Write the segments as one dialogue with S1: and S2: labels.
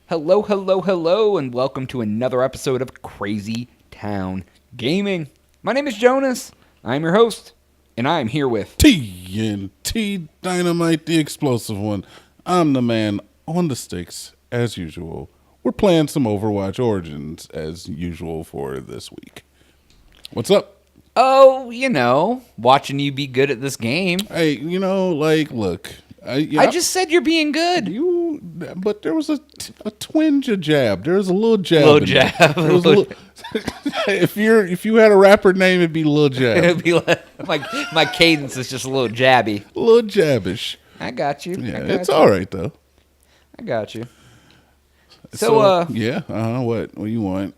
S1: Hello, hello, hello, and welcome to another episode of Crazy Town Gaming. My name is Jonas. I'm your host, and I'm here with
S2: TNT Dynamite, the explosive one. I'm the man on the sticks, as usual. We're playing some Overwatch Origins, as usual, for this week. What's up?
S1: watching you be good at this game.
S2: Hey, look.
S1: I just said you're being good.
S2: But there was a twinge of jab. There was a little jab.
S1: Little jab.
S2: If you had a rapper name, it'd be Lil Jab.
S1: It'd be like my cadence is just a little jabby.
S2: A little jabbish.
S1: I got you.
S2: Yeah, it's all right though.
S1: I got you.
S2: What do you want?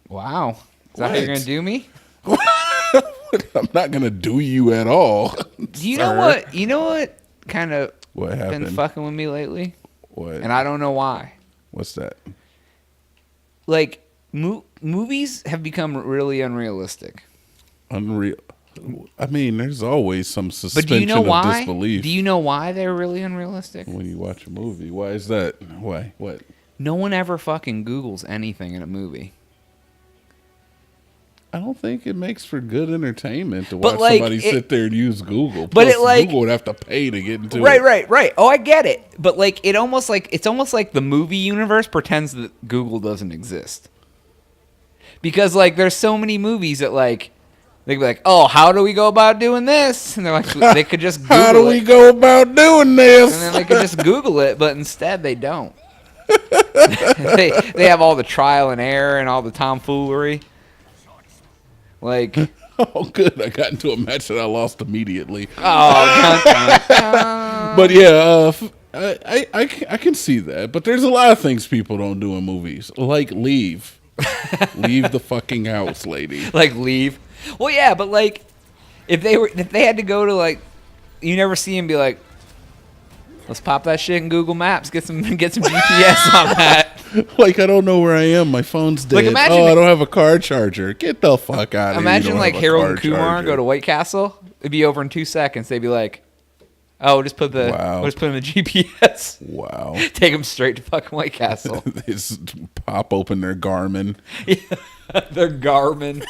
S1: Wow. Is that how you're gonna do me?
S2: I'm not gonna do you at all.
S1: Do you know what? You know what? Kind of
S2: what happened?
S1: Been fucking with me lately.
S2: What?
S1: And I don't know why.
S2: What's that?
S1: Like movies have become really unrealistic.
S2: Unreal. I mean, there's always some suspension
S1: but do you know why?
S2: of disbelief.
S1: Do you know why they're really unrealistic?
S2: When you watch a movie, why is that? Why? What?
S1: No one ever fucking Googles anything in a movie.
S2: I don't think it makes for good entertainment to watch somebody sit there and use Google.
S1: But
S2: Google would have to pay to get into
S1: it.
S2: Right.
S1: Oh, I get it. But it's almost like the movie universe pretends that Google doesn't exist. Because there's so many movies that they'd be like, oh, how do we go about doing this? And they're like, they could just Google
S2: how do we go about doing this?
S1: And then they could just Google it, but instead they don't. they have all the trial and error and all the tomfoolery.
S2: Oh, good. I got into a match that I lost immediately.
S1: Oh,
S2: but yeah, I can see that. But there's a lot of things people don't do in movies, like leave. Leave the fucking house, lady.
S1: Leave. Well, yeah, but if they had to go to you never see him be like, let's pop that shit in Google Maps, get some GPS on that.
S2: I don't know where I am. My phone's dead. I don't have a car charger. Get the fuck out of here.
S1: Imagine Harold and Kumar go to White Castle. It'd be over in 2 seconds. They'd be like, oh, we'll just put in the GPS.
S2: Wow.
S1: Take them straight to fucking White Castle.
S2: They just pop open their Garmin.
S1: Yeah, their Garmin.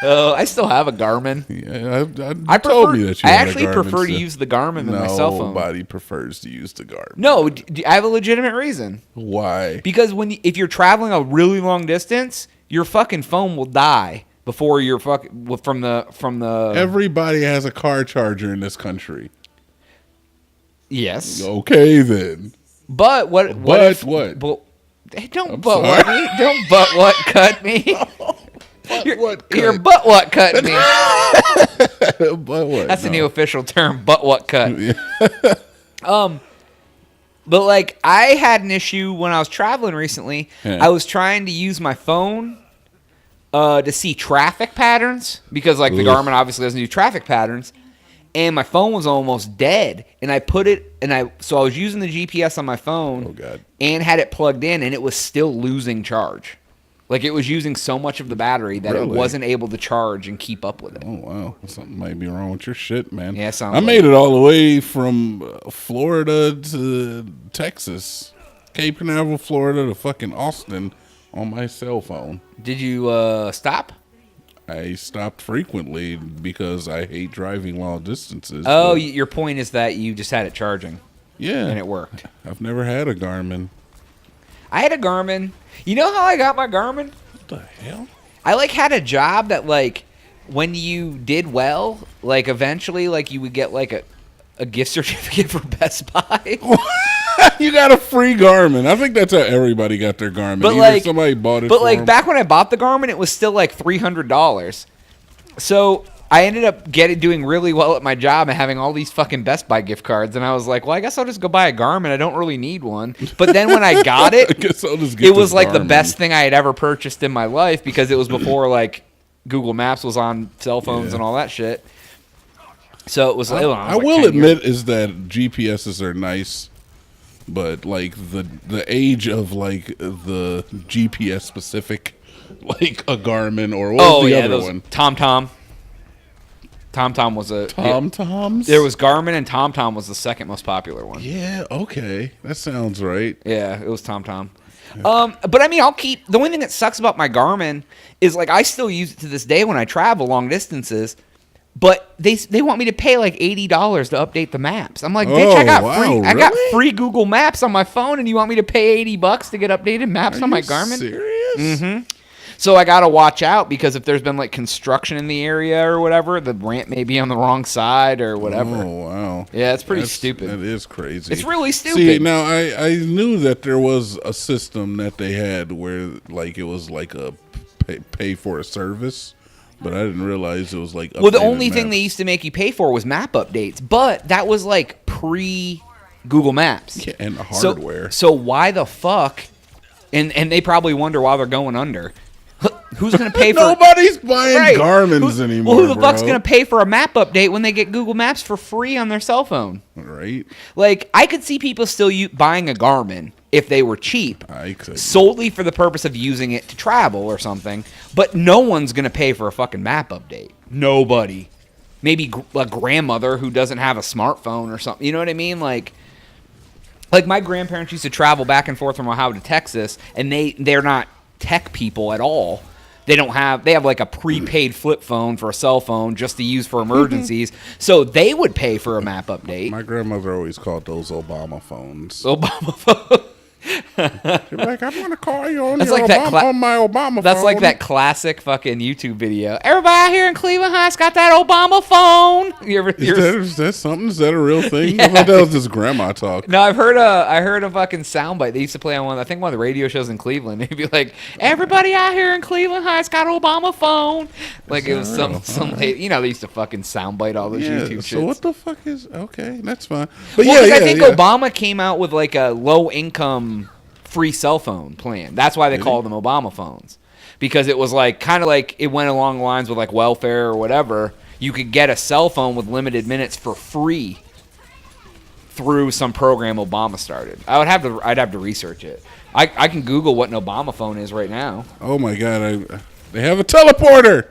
S1: Oh, I still have a Garmin.
S2: Yeah, I told me that you
S1: I
S2: had
S1: actually
S2: a Garmin,
S1: prefer to use the Garmin than my cell phone.
S2: Nobody prefers to use the Garmin.
S1: No, I have a legitimate reason.
S2: Why?
S1: Because if you're traveling a really long distance, your fucking phone will die before you're from the.
S2: Everybody has a car charger in this country.
S1: Yes.
S2: Okay then.
S1: But what?
S2: What?
S1: Don't what cut me. Your butt what cut me.
S2: But what?
S1: That's the new official term, butt what cut. But I had an issue when I was traveling recently. Yeah. I was trying to use my phone to see traffic patterns because the Garmin obviously doesn't do traffic patterns. And my phone was almost dead, and I so I was using the GPS on my phone and had it plugged in, and it was still losing charge. It was using so much of the battery that it wasn't able to charge and keep up with it.
S2: Oh, wow. Something might be wrong with your shit, man.
S1: Yeah,
S2: I made it all the way from Florida to Texas, Cape Canaveral, Florida to fucking Austin on my cell phone.
S1: Did you stop?
S2: I stopped frequently because I hate driving long distances.
S1: Oh, your point is that you just had it charging.
S2: Yeah.
S1: And it worked.
S2: I've never had a Garmin.
S1: I had a Garmin. You know how I got my Garmin?
S2: What the hell?
S1: I had a job that when you did well, eventually you would get a gift certificate for Best Buy.
S2: You got a free Garmin. I think that's how everybody got their Garmin.
S1: But
S2: either somebody bought it. But
S1: back when I bought the Garmin, it was still $300. So I ended up doing really well at my job and having all these fucking Best Buy gift cards. And I was like, well, I guess I'll just go buy a Garmin. I don't really need one. But then when I got it,
S2: I guess I'll just get
S1: it was
S2: Garmin.
S1: The best thing I had ever purchased in my life because it was before Google Maps was on cell phones and all that shit. So it was.
S2: I will admit is that GPSs are nice. But the age of the GPS specific, a Garmin or what was the other one?
S1: TomTom. TomTom was a
S2: TomToms.
S1: There was Garmin and TomTom was the second most popular one.
S2: Yeah, okay, that sounds right.
S1: Yeah, it was TomTom. But I mean, I'll keep. The only thing that sucks about my Garmin is like I still use it to this day when I travel long distances. But they want me to pay like $80 to update the maps. I'm like, bitch, I got free Google Maps on my phone, and you want me to pay $80 to get updated maps on my Garmin?
S2: Serious?
S1: Mm-hmm. So I gotta watch out because if there's been like construction in the area or whatever, the ramp may be on the wrong side or whatever.
S2: Oh wow!
S1: Yeah, it's pretty stupid.
S2: That is crazy.
S1: It's really stupid.
S2: See, now I knew that there was a system that they had where like it was like a pay for a service. But I didn't realize it was like
S1: well, the only thing they used to make you pay for was map updates, but that was like pre-Google Maps.
S2: Yeah, and the hardware.
S1: So why the fuck? And they probably wonder why they're going under. Who's going to pay for?
S2: Nobody's buying Garmin's anymore.
S1: Well, who the fuck's going to pay for a map update when they get Google Maps for free on their cell phone?
S2: Right.
S1: Like I could see people still buying a Garmin if they were cheap,
S2: I could.
S1: solely for the purpose of using it to travel or something. But no one's going to pay for a fucking map update. Nobody. Maybe a grandmother who doesn't have a smartphone or something. You know what I mean? Like my grandparents used to travel back and forth from Ohio to Texas, and they're not tech people at all. They have like a prepaid flip phone for a cell phone just to use for emergencies. So they would pay for a map update.
S2: My grandmother always called those Obama phones.
S1: Obama phone.
S2: She'd be like, I'm going to call you on,
S1: That's
S2: your
S1: like
S2: on my Obama phone.
S1: That's like that classic fucking YouTube video. Everybody out here in Cleveland Heights got that Obama phone.
S2: Is that something? Is that a real thing?
S1: Yeah.
S2: I thought that was just grandma talk.
S1: No, I heard a fucking soundbite they used to play on one of the radio shows in Cleveland. They'd be like, everybody out here in Cleveland Heights got an Obama phone. Like it was some lady, they used to fucking soundbite all those YouTube shits.
S2: So what the fuck is okay? That's fine.
S1: But I think Obama came out with like a low income free cell phone plan. That's why they called them Obama phones, because it was like kind of like it went along the lines with like welfare or whatever. You could get a cell phone with limited minutes for free through some program Obama started. I'd have to research it. I can Google what an Obama phone is right now.
S2: Oh my god, they have a teleporter.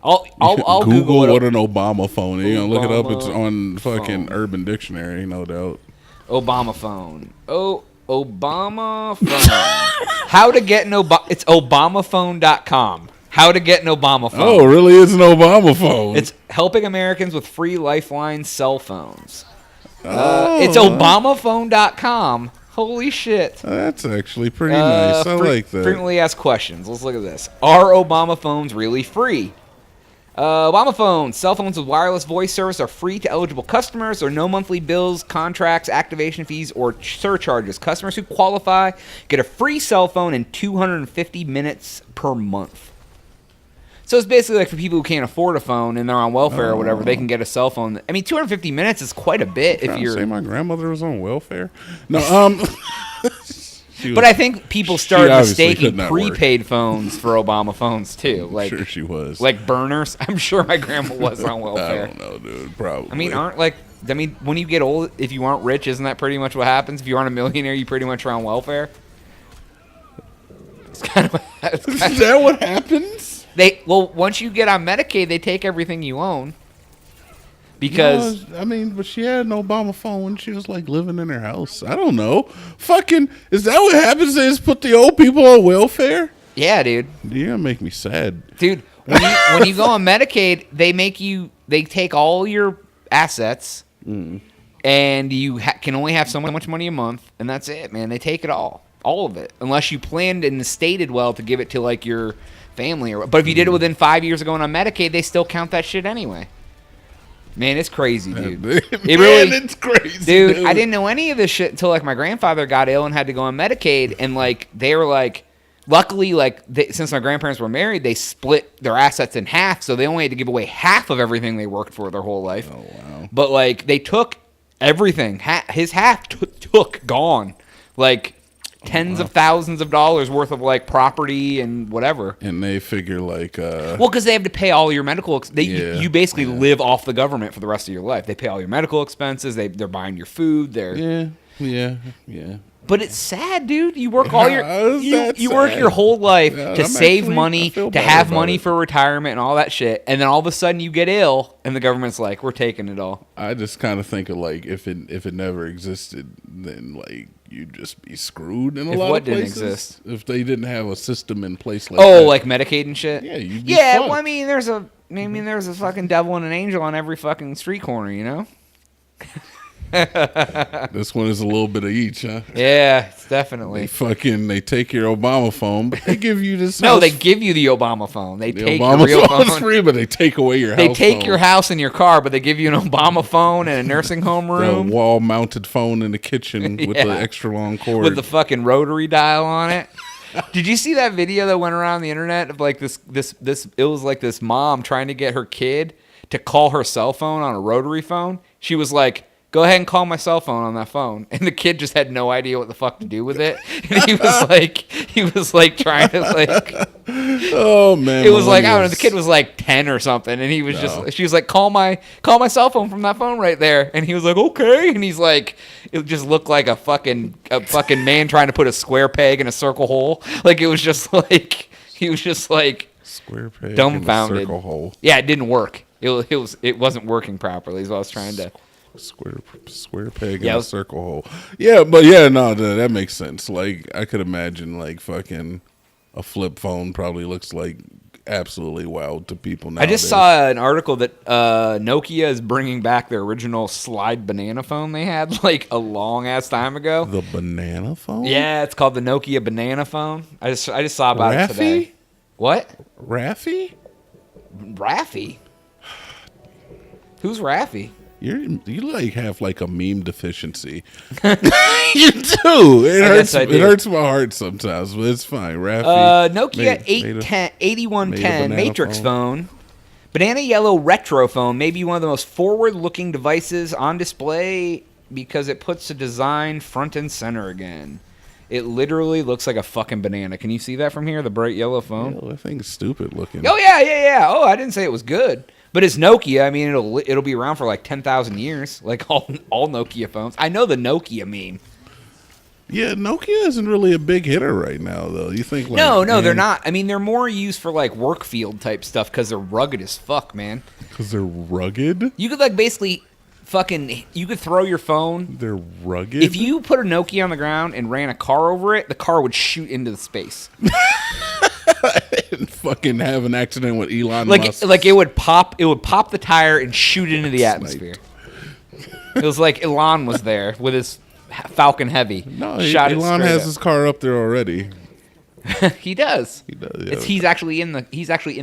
S1: I'll
S2: Google what an Obama phone is. Look it up. It's on fucking Urban Dictionary, no doubt.
S1: Obama phone. Obama phone. How to get an Obama. It's obamaphone.com. How to get an Obama phone.
S2: Oh, really? It's an Obama phone.
S1: It's helping Americans with free lifeline cell phones. It's obamaphone.com. Holy shit.
S2: That's actually pretty nice. I like that.
S1: Frequently asked questions. Let's look at this. Are Obama phones really free? Obama phones, cell phones with wireless voice service are free to eligible customers. There are no monthly bills, contracts, activation fees, or surcharges. Customers who qualify get a free cell phone and 250 minutes per month. So it's basically like for people who can't afford a phone and they're on welfare or whatever, they can get a cell phone. I mean, 250 minutes is quite a bit if you're...
S2: Say my grandmother was on welfare? No,
S1: But I think people started mistaking prepaid phones for Obama phones too. Like,
S2: I'm sure she was.
S1: Like burners. I'm sure my grandma was on welfare.
S2: I don't know, dude. Probably.
S1: I mean, when you get old, if you aren't rich, isn't that pretty much what happens? If you aren't a millionaire, you pretty much are on welfare. It's kind of.
S2: Is that what happens?
S1: Once you get on Medicaid, they take everything you own. Because
S2: but she had an Obama phone when she was like living in her house. I don't know. Fucking, is that what happens? They just put the old people on welfare?
S1: Yeah, dude.
S2: You're make me sad,
S1: dude. When you go on Medicaid, they take all your assets, and you can only have so much money a month, and that's it, man. They take it all of it, unless you planned and stated well to give it to like your family but if you did it within 5 years of going on Medicaid, they still count that shit anyway. Man, it's crazy, dude.
S2: It's crazy,
S1: dude. I didn't know any of this shit until like my grandfather got ill and had to go on Medicaid, and like they were like, luckily, like since my grandparents were married, they split their assets in half, so they only had to give away half of everything they worked for their whole life.
S2: Oh wow!
S1: But like they took everything. His half took gone, like tens of thousands of dollars worth of like property and whatever.
S2: And they figure like
S1: because they have to pay all your medical you basically live off the government for the rest of your life. They pay all your medical expenses, they're buying your food,
S2: yeah.
S1: But it's sad, dude. You work all you work your whole life to save money, to have money for retirement and all that shit, and then all of a sudden you get ill and the government's like, we're taking it all.
S2: I just kind of think of like if it never existed, then like you'd just be screwed in a
S1: If
S2: lot
S1: what
S2: of
S1: didn't
S2: places.
S1: exist?
S2: If they didn't have a system in place like
S1: Oh,
S2: that.
S1: like Medicaid and shit?
S2: Yeah, you'd be
S1: Yeah,
S2: fucked.
S1: well, I mean, there's a fucking devil and an angel on every fucking street corner, you know?
S2: This one is a little bit of each, huh?
S1: Yeah, it's definitely.
S2: They take your Obama phone, but they give you this.
S1: No,
S2: house.
S1: they give you the Obama phone. They
S2: The
S1: take
S2: Obama
S1: your real
S2: phone's
S1: phone.
S2: free, but they take away your house.
S1: They take
S2: phone.
S1: your house and your car, but they give you an Obama phone and a nursing home
S2: The
S1: room
S2: wall-mounted phone in the kitchen with the
S1: Yeah.
S2: extra long cord.
S1: with the fucking rotary dial on it. Did you see that video that went around the internet of like this? It was like this mom trying to get her kid to call her cell phone on a rotary phone. She was like, "Go ahead and call my cell phone on that phone," and the kid just had no idea what the fuck to do with it. And he was like trying to like.
S2: Oh man,
S1: It was like, I don't know, the kid was like 10 or something, and he was she was like, call my cell phone from that phone right there, and he was like, okay, and he's like, it just looked like a fucking man trying to put a square peg in a circle hole. Like it was just like he was just like
S2: square peg
S1: dumbfounded.
S2: in a circle hole.
S1: Yeah, it didn't work. It wasn't working properly. Is what I was trying to.
S2: Square peg
S1: Yeah,
S2: in a circle hole. Yeah, but yeah, no, that makes sense. Like I could imagine, like fucking a flip phone probably looks like absolutely wild to people nowadays.
S1: I just saw an article that Nokia is bringing back their original slide banana phone they had like a long ass time ago.
S2: the banana phone.
S1: Yeah, it's called the Nokia banana phone. I just saw about it
S2: Raffy?
S1: today. What?
S2: Raffy?
S1: Raffy? Who's Raffy?
S2: You like have like a meme deficiency. You do. It hurts.
S1: I do.
S2: It hurts my heart sometimes, but it's fine. Raffy.
S1: Nokia
S2: made a
S1: 8110
S2: banana
S1: Matrix phone. Banana yellow retro phone may be one of the most forward-looking devices on display because it puts the design front and center again. It literally looks like a fucking banana. Can you see that from here? The bright yellow phone.
S2: That thing's stupid looking.
S1: Oh yeah. Oh, I didn't say it was good, but it's Nokia. I mean, it'll be around for like 10,000 years, like all Nokia phones. I know the Nokia meme.
S2: Yeah, Nokia isn't really a big hitter right now, though. You think? Like,
S1: No,
S2: man,
S1: they're not. I mean, they're more used for like work field type stuff because they're rugged as fuck, man.
S2: Because they're rugged.
S1: You could like basically you could throw your phone.
S2: They're rugged.
S1: If you put a Nokia on the ground and ran a car over it, the car would shoot into the space.
S2: and fucking have an accident with Elon
S1: Like
S2: Musk.
S1: it would pop the tire and shoot into the atmosphere. It was like Elon was there with his Falcon Heavy.
S2: No,
S1: shot it
S2: Elon
S1: straight
S2: has
S1: up.
S2: his car up there already.
S1: He does.
S2: He does. Yeah.
S1: He's actually in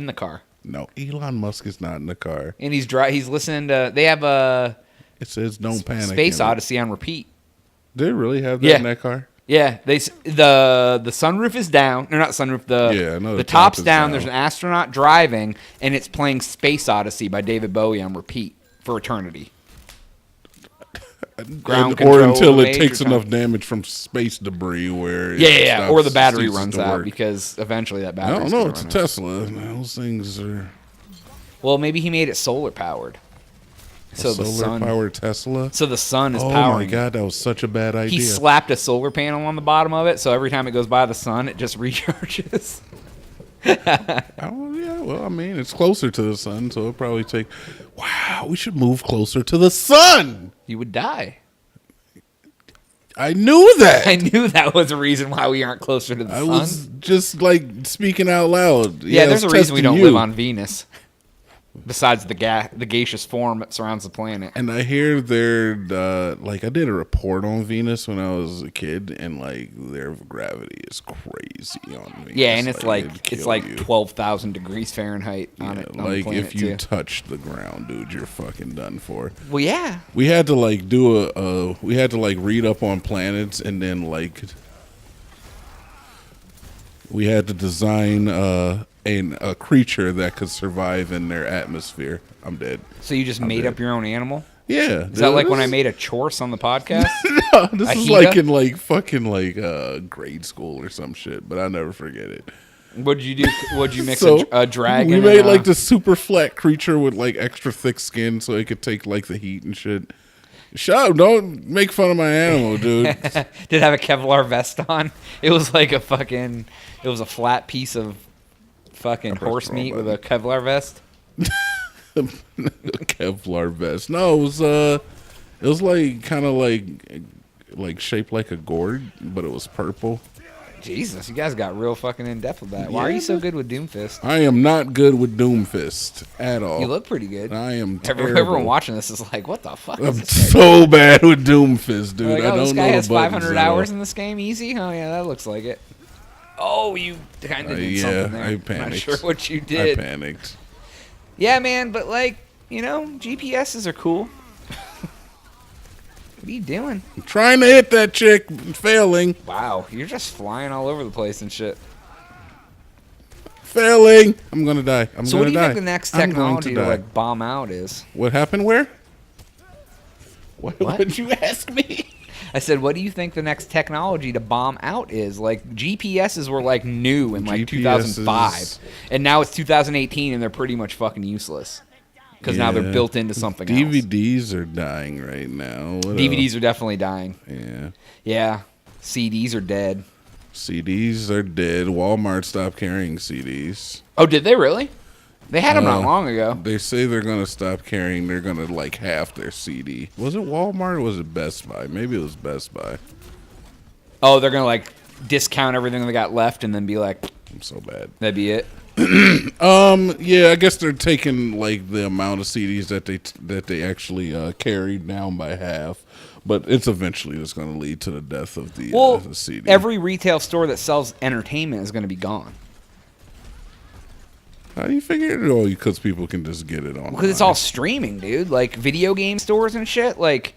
S1: the car.
S2: No, Elon Musk is not in the car.
S1: And he's listening to. They have a
S2: It says "Don't panic."
S1: Space
S2: in it.
S1: Odyssey on repeat.
S2: Did it really have that
S1: Yeah.
S2: in that car?
S1: Yeah, the sunroof is down. Or not sunroof.
S2: Yeah, I know
S1: the
S2: the top
S1: top's
S2: is
S1: down.
S2: down.
S1: There's an astronaut driving, and it's playing Space Odyssey by David Bowie on repeat for eternity. Ground
S2: or
S1: control
S2: until it
S1: major
S2: takes
S1: time.
S2: enough damage from space debris where
S1: Yeah, or the battery
S2: ceases
S1: runs
S2: to
S1: out
S2: work.
S1: because eventually that
S2: I
S1: battery.
S2: don't know. It's a Tesla. Those things are
S1: Well, maybe he made it solar powered. So the
S2: solar
S1: sun.
S2: powered Tesla.
S1: So the sun is
S2: Oh
S1: powering.
S2: my god, that was such a bad idea.
S1: He slapped a solar panel on the bottom of it, so every time it goes by the sun, it just recharges.
S2: Oh yeah, well, I mean, it's closer to the sun, so it'll probably take. Wow, we should move closer to the sun.
S1: You would die.
S2: I knew that.
S1: I knew that was a reason why we aren't closer to the
S2: I
S1: sun.
S2: was just like speaking out loud.
S1: Yeah,
S2: I
S1: there's a
S2: was
S1: reason we
S2: testing
S1: don't
S2: you.
S1: live on Venus. Besides the gaseous form that surrounds the planet.
S2: And I hear like I did a report on Venus when I was a kid, and like their gravity is crazy on Venus.
S1: Yeah, and it's
S2: it'd
S1: like
S2: kill you.
S1: 12,000 degrees Fahrenheit on
S2: Yeah,
S1: it. On
S2: like
S1: the planet
S2: if you
S1: too.
S2: touch the ground, dude, you're fucking done for.
S1: Well, yeah.
S2: We had to like do we had to like read up on planets, and then like we had to design a creature that could survive in their atmosphere. I'm dead.
S1: So you just made up your own animal?
S2: Yeah.
S1: Is that like when I made a chorse on the podcast?
S2: No, this is
S1: Ahida?
S2: like in like fucking like grade school or some shit, but I'll never forget it.
S1: What'd you do? What'd you mix
S2: So
S1: a dragon?
S2: we made
S1: and,
S2: like this super flat creature with like extra thick skin, so it could take like the heat and shit. Shut up! Don't make fun of my animal, dude.
S1: Did it have a Kevlar vest on? It was like it was a flat piece of fucking horse
S2: the wrong
S1: meat with a Kevlar vest.
S2: Kevlar vest. No, it was like kind of like like shaped like a gourd, but it was purple.
S1: Jesus, you guys got real fucking in depth with that. Why are you so good with Doomfist?
S2: I am not good with Doomfist at all.
S1: You look pretty good.
S2: I am terrible.
S1: Everyone watching this is like, what the fuck?
S2: I'm so bad with Doomfist, dude.
S1: Like,
S2: I don't
S1: this guy
S2: know
S1: has
S2: the buttons
S1: 500
S2: at all.
S1: hours in this game, easy. Oh yeah, that looks like it. Oh, you kind of did
S2: yeah,
S1: something there.
S2: I panicked.
S1: I'm not sure what you did.
S2: I panicked.
S1: Yeah, man, but like, GPSs are cool. What are you doing?
S2: I'm trying to hit that chick, failing.
S1: Wow, you're just flying all over the place and shit.
S2: Failing. I'm gonna die.
S1: So what do you think the next technology to like bomb out is?
S2: What happened where?
S1: What
S2: did you ask me?
S1: I said, what do you think the next technology to bomb out is? Like, GPSs were like new in like 2005, and now it's 2018, and they're pretty much fucking useless because now they're built into something else.
S2: DVDs are dying right now. What
S1: DVDs
S2: else?
S1: are definitely dying. Yeah. CDs are dead.
S2: CDs are dead. Walmart stopped carrying CDs.
S1: Oh, did they really? They had them not long ago.
S2: They say they're going to stop carrying. They're going to like half their CD. Was it Walmart or was it Best Buy? Maybe it was Best Buy.
S1: Oh, they're going to like discount everything they got left and then be like,
S2: I'm so bad.
S1: That'd be it.
S2: Yeah, I guess they're taking like the amount of CDs that they actually carried down by half. But it's eventually just going to lead to the death of the CD.
S1: Every retail store that sells entertainment is going to be gone.
S2: How do you figure it? Oh, because people can just get it on.
S1: Because it's all streaming, dude. Like video game stores and shit. Like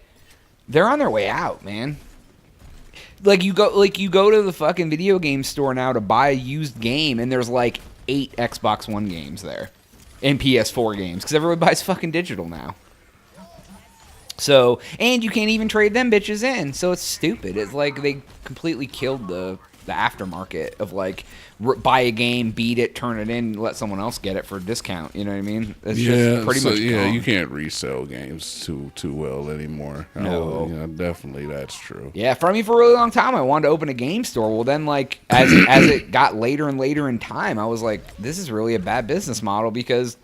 S1: they're on their way out, man. Like you go to the fucking video game store now to buy a used game, and there's like 8 Xbox One games there, and PS4 games, because everybody buys fucking digital now. So, and you can't even trade them bitches in. So it's stupid. It's like they completely killed the aftermarket of like buy a game, beat it, turn it in, let someone else get it for a discount. You know what I mean? It's just pretty much gone.
S2: You can't resell games too well anymore.
S1: No,
S2: definitely that's true.
S1: Yeah, for a really long time, I wanted to open a game store. Well, then like as it got later and later in time, I was like, this is really a bad business model because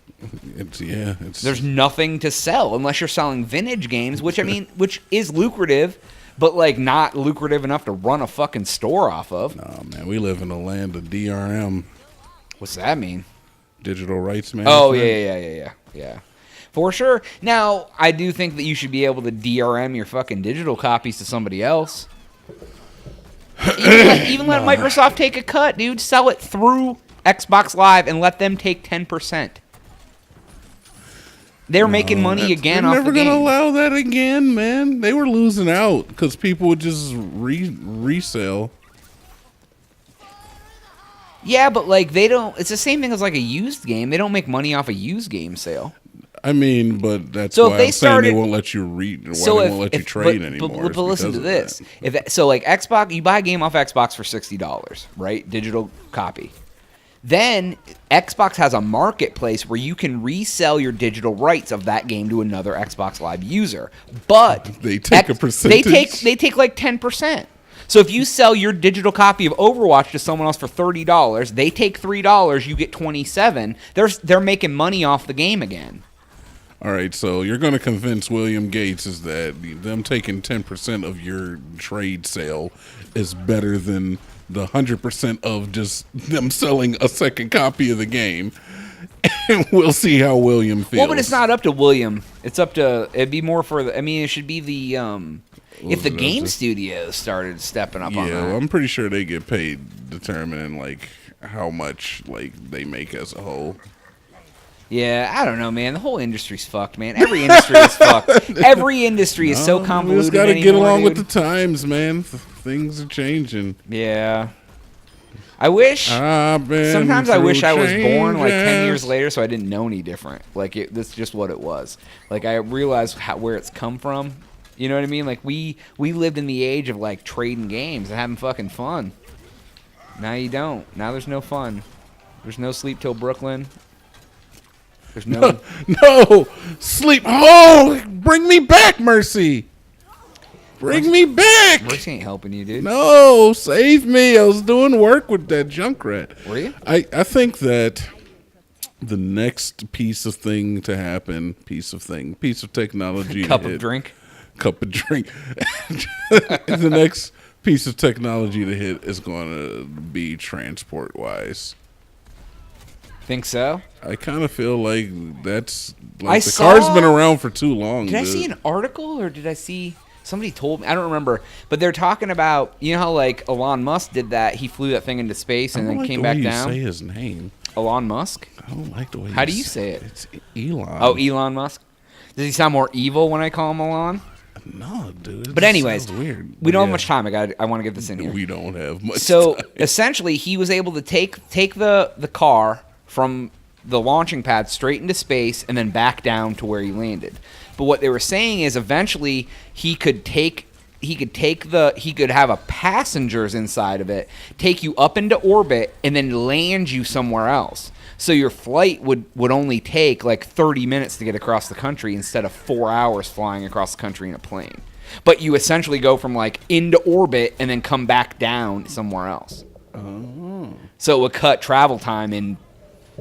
S1: there's nothing to sell unless you're selling vintage games, which is lucrative. But, like, not lucrative enough to run a fucking store off of.
S2: No, man, we live in a land of DRM.
S1: What's that mean?
S2: Digital rights management.
S1: Oh, yeah. For sure. Now, I do think that you should be able to DRM your fucking digital copies to somebody else. Even let Microsoft take a cut, dude. Sell it through Xbox Live and let them take 10%. They're making money again off the game.
S2: They're never going to allow that again, man. They were losing out because people would just resell.
S1: Yeah, but like they don't. It's the same thing as like a used game. They don't make money off a used game sale.
S2: I mean, but that's
S1: so
S2: why I'm saying they won't let you read. Why they won't let you trade anymore.
S1: But listen to this. Like Xbox, you buy a game off Xbox for $60, right? Digital copy. Then Xbox has a marketplace where you can resell your digital rights of that game to another Xbox Live user. But
S2: they take a percentage.
S1: They take like 10%. So if you sell your digital copy of Overwatch to someone else for $30, they take $3, you get $27. They're making money off the game again.
S2: All right, so you're going to convince William Gates is that them taking 10% of your trade sale is better than the 100% of just them selling a second copy of the game. And we'll see how William feels.
S1: Well, but it's not up to William. It's up to, it'd be more for the, it should be the, if the game studios started stepping up on that.
S2: Yeah, well, I'm pretty sure they get paid determining, like, how much, like, they make as a whole.
S1: Yeah, I don't know, man. The whole industry's fucked, man. Every industry is fucked. Every industry is so convoluted.
S2: We just got to get along with the times, man. Things are changing.
S1: Yeah. I wish. Sometimes I wish I was born like 10 years later, so I didn't know any different. Like that's just what it was. Like I realized where it's come from. You know what I mean? Like we lived in the age of like trading games and having fucking fun. Now you don't. Now there's no fun. There's no Sleep Till Brooklyn. There's no
S2: sleep. Oh, bring me back, Mercy. Bring me back.
S1: Mercy ain't helping you, dude.
S2: No, save me. I was doing work with that Junkrat.
S1: Were you?
S2: I think that the next piece of technology
S1: cup of drink.
S2: cup of drink. The next piece of technology to hit is going to be transport-wise.
S1: Think so?
S2: I kind of feel like that's
S1: I
S2: the
S1: saw-
S2: car's been around for too long.
S1: Did I see an article or did I see somebody told me? I don't remember. But they're talking about, you know how like Elon Musk did that? He flew that thing into space and
S2: I don't
S1: then
S2: like
S1: came
S2: the way
S1: back
S2: you
S1: down.
S2: Say his name.
S1: Elon Musk?
S2: I don't like the way.
S1: How do you say it?
S2: It's Elon.
S1: Oh, Elon Musk. Does he sound more evil when I call him Elon?
S2: No, dude.
S1: But anyways,
S2: weird.
S1: we don't have much time. I want to get this in here.
S2: We don't have much.
S1: So
S2: time.
S1: essentially, he was able to take the car from the launching pad straight into space and then back down to where he landed. But what they were saying is eventually he could have a passengers inside of it, take you up into orbit, and then land you somewhere else. So your flight would only take like 30 minutes to get across the country instead of 4 hours flying across the country in a plane. But you essentially go from like into orbit and then come back down somewhere else.
S2: Oh.
S1: So it would cut travel time in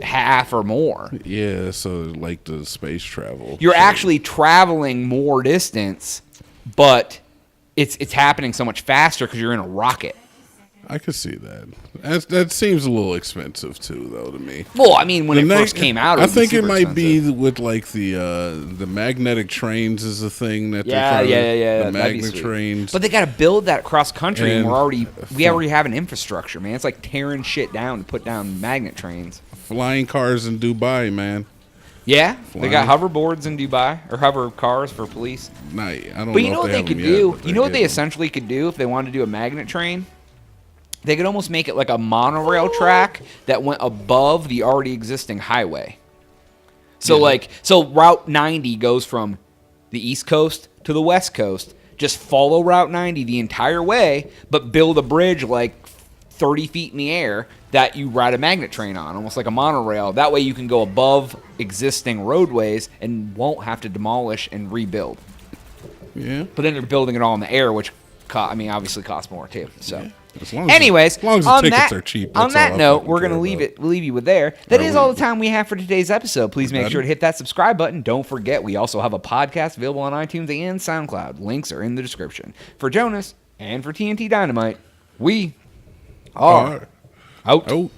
S1: half or more.
S2: Yeah, so like the space travel.
S1: You're actually traveling more distance, but it's happening so much faster because you're in a rocket.
S2: I could see that. That seems a little expensive too, though, to me.
S1: Well, I mean, when it first came out,
S2: I think it might
S1: expensive.
S2: be with like the magnetic trains is a thing that
S1: Yeah.
S2: The
S1: That'd be
S2: magnet
S1: sweet.
S2: trains.
S1: But they got to build that cross country, and
S2: And
S1: we already have an infrastructure, man. It's like tearing shit down to put down magnet trains.
S2: Flying cars in Dubai, man.
S1: Yeah, they got hoverboards in Dubai, or hover cars for police.
S2: Nah, I don't know.
S1: But you know
S2: if
S1: what they
S2: have
S1: could
S2: them
S1: do?
S2: yet, but
S1: You know what they
S2: get
S1: essentially could do if they wanted to do a magnet train? They could almost make it like a monorail track that went above the already existing highway. So Route 90 goes from the East Coast to the West Coast. Just follow Route 90 the entire way, but build a bridge like 30 feet in the air that you ride a magnet train on, almost like a monorail. That way you can go above existing roadways and won't have to demolish and rebuild.
S2: Yeah.
S1: But then they're building it all in the air, which obviously costs more too. So.
S2: Yeah. As long as
S1: Anyways,
S2: as long as the
S1: on
S2: tickets
S1: that,
S2: are cheap.
S1: on
S2: that's
S1: that
S2: all I
S1: note,
S2: fucking
S1: we're going to
S2: care about.
S1: leave you with there. That
S2: Are
S1: is
S2: we?
S1: all the time we have for today's episode. Please make
S2: Done?
S1: sure to hit that subscribe button. Don't forget, we also have a podcast available on iTunes and SoundCloud. Links are in the description. For Jonas and for TNT Dynamite, we are out.
S2: Out.